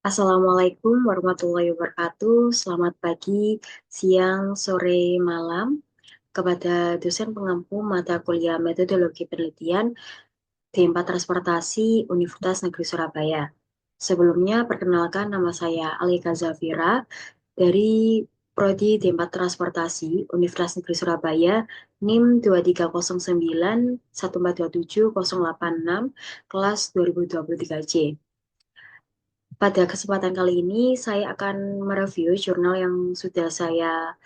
Assalamualaikum warahmatullahi wabarakatuh. Selamat pagi, siang, sore, malam kepada dosen pengampu mata kuliah Metodologi Penelitian D4 Transportasi Universitas Negeri Surabaya. Sebelumnya, perkenalkan nama saya Alika Zafira dari Prodi D4 Transportasi Universitas Negeri Surabaya, NIM 230914270866, kelas 2023 C. Pada kesempatan kali ini, saya akan mereview jurnal yang sudah saya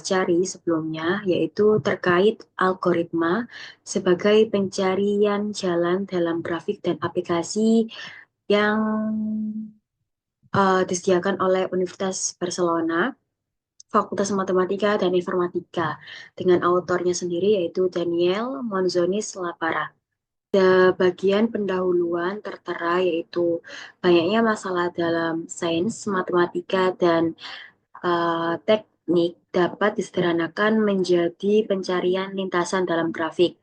cari sebelumnya, yaitu terkait algoritma sebagai pencarian jalan dalam grafik dan aplikasi yang disediakan oleh Universitas Barcelona, Fakultas Matematika dan Informatika, dengan autornya sendiri yaitu Daniel Monzonis Lapara. Bagian pendahuluan tertera yaitu banyaknya masalah dalam sains, matematika, dan teknik dapat disederhanakan menjadi pencarian lintasan dalam grafik.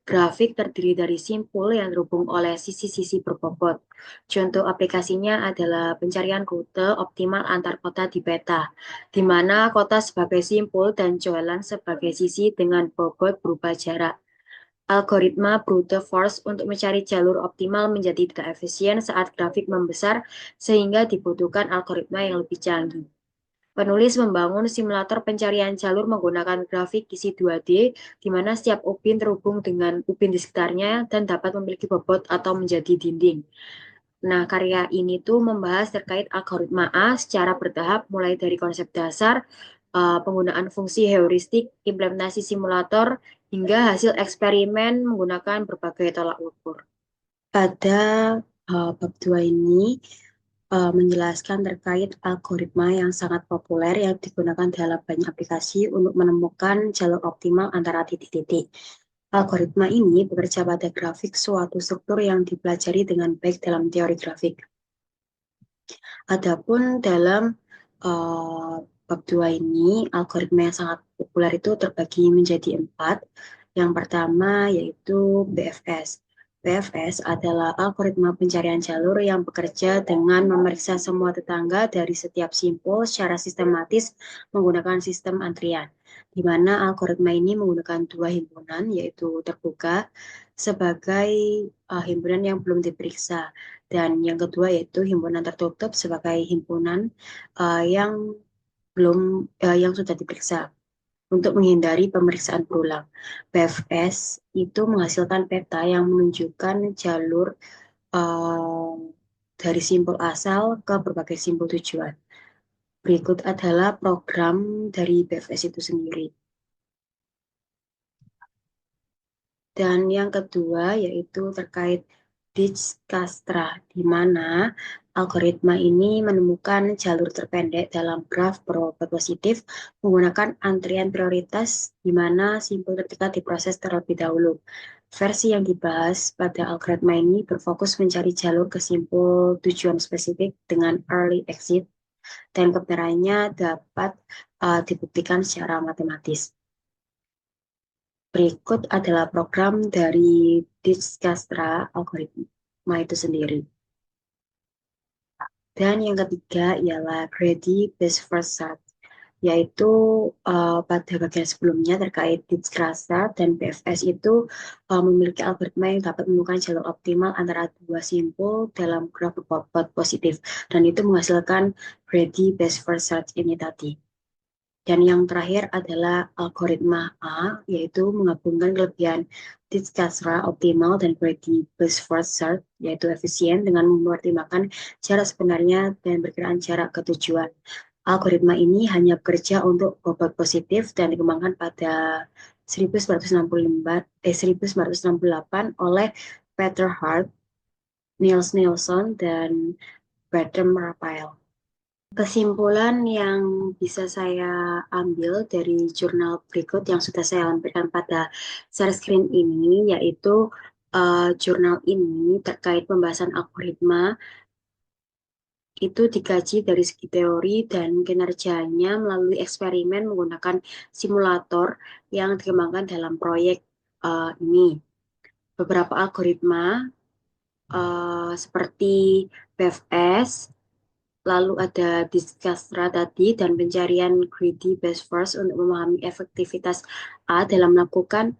Grafik terdiri dari simpul yang terhubung oleh sisi-sisi berbobot. Contoh aplikasinya adalah pencarian rute optimal antar kota di peta, di mana kota sebagai simpul dan jalan sebagai sisi dengan bobot berubah jarak. Algoritma brute force untuk mencari jalur optimal menjadi tidak efisien saat grafik membesar sehingga dibutuhkan algoritma yang lebih canggih. Penulis membangun simulator pencarian jalur menggunakan grafik isi 2D, di mana setiap ubin terhubung dengan ubin di sekitarnya dan dapat memiliki bobot atau menjadi dinding. Nah, karya ini tuh membahas terkait algoritma A secara bertahap, mulai dari konsep dasar, penggunaan fungsi heuristik, implementasi simulator, hingga hasil eksperimen menggunakan berbagai tolak ukur. Pada bab 2 ini menjelaskan terkait algoritma yang sangat populer yang digunakan dalam banyak aplikasi untuk menemukan jalur optimal antara titik-titik. Algoritma ini bekerja pada grafik suatu struktur yang dipelajari dengan baik dalam teori grafik. Adapun dalam bab 2 ini, algoritma yang sangat populer itu terbagi menjadi 4. Yang pertama yaitu BFS. BFS adalah algoritma pencarian jalur yang bekerja dengan memeriksa semua tetangga dari setiap simpul secara sistematis menggunakan sistem antrian, di mana algoritma ini menggunakan dua himpunan, yaitu terbuka sebagai himpunan yang belum diperiksa, dan yang kedua yaitu himpunan tertutup sebagai himpunan yang yang sudah diperiksa. Untuk menghindari pemeriksaan berulang, BFS itu menghasilkan peta yang menunjukkan jalur uh, dari simpul asal ke berbagai simpul tujuan. Berikut adalah program dari BFS itu sendiri. Dan yang kedua yaitu terkait Dijkstra, di mana algoritma ini menemukan jalur terpendek dalam graf berobat positif menggunakan antrian prioritas, di mana simpul terdekat diproses terlebih dahulu. Versi yang dibahas pada algoritma ini berfokus mencari jalur ke simpul tujuan spesifik dengan early exit, dan kebenarannya dapat dibuktikan secara matematis. Berikut adalah program dari Dijkstra algoritma itu sendiri. Dan yang ketiga ialah Greedy Best First Serve, yaitu pada bagian sebelumnya terkait Dijkstra dan BFS itu memiliki algoritma yang dapat menemukan jalur optimal antara dua simpul dalam graf berbobot positif, dan itu menghasilkan Greedy Best First Search ini tadi. Dan yang terakhir adalah algoritma A, yaitu menggabungkan kelebihan Dijkstra optimal dan Greedy Best First Search, yaitu efisien dengan mempertimbangkan jarak sebenarnya dan perkiraan jarak ke tujuan. Algoritma ini hanya bekerja untuk bobot positif dan dikembangkan pada 1968 oleh Peter Hart, Niels Nilsson, dan Bertram Raphael. Kesimpulan yang bisa saya ambil dari jurnal berikut yang sudah saya lampirkan pada share screen ini, yaitu jurnal ini terkait pembahasan algoritma itu dikaji dari segi teori dan kinerjanya melalui eksperimen menggunakan simulator yang dikembangkan dalam proyek ini. Beberapa algoritma seperti BFS, Lalu ada Dijkstra tadi dan pencarian greedy best first untuk memahami efektivitas A dalam melakukan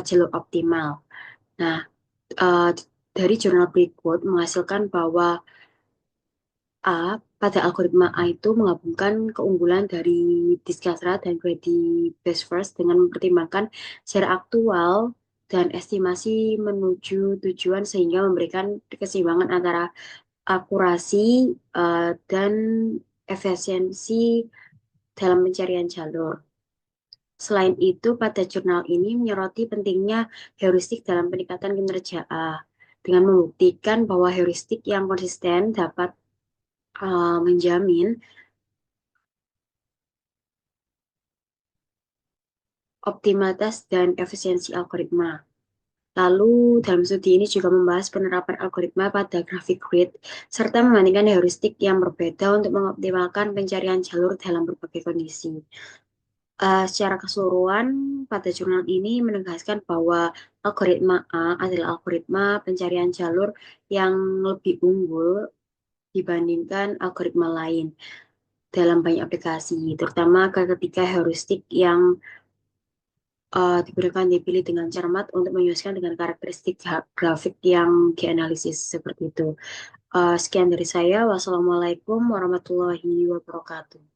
jalur optimal. Nah, uh, dari jurnal berikut menghasilkan bahwa A pada algoritma A itu menggabungkan keunggulan dari Dijkstra dan greedy best first dengan mempertimbangkan secara aktual dan estimasi menuju tujuan sehingga memberikan keseimbangan antara akurasi dan efisiensi dalam pencarian jalur. Selain itu, pada jurnal ini menyoroti pentingnya heuristik dalam peningkatan kinerja A, dengan membuktikan bahwa heuristik yang konsisten dapat menjamin optimalitas dan efisiensi algoritma. Lalu, dalam studi ini juga membahas penerapan algoritma pada grafik grid, serta membandingkan heuristik yang berbeda untuk mengoptimalkan pencarian jalur dalam berbagai kondisi. Secara keseluruhan, pada jurnal ini menegaskan bahwa algoritma A adalah algoritma pencarian jalur yang lebih unggul dibandingkan algoritma lain dalam banyak aplikasi, terutama ketika heuristik yang digunakan dipilih dengan cermat untuk menyesuaikan dengan karakteristik grafik yang dianalisis seperti itu. Sekian dari saya. Wassalamualaikum warahmatullahi wabarakatuh.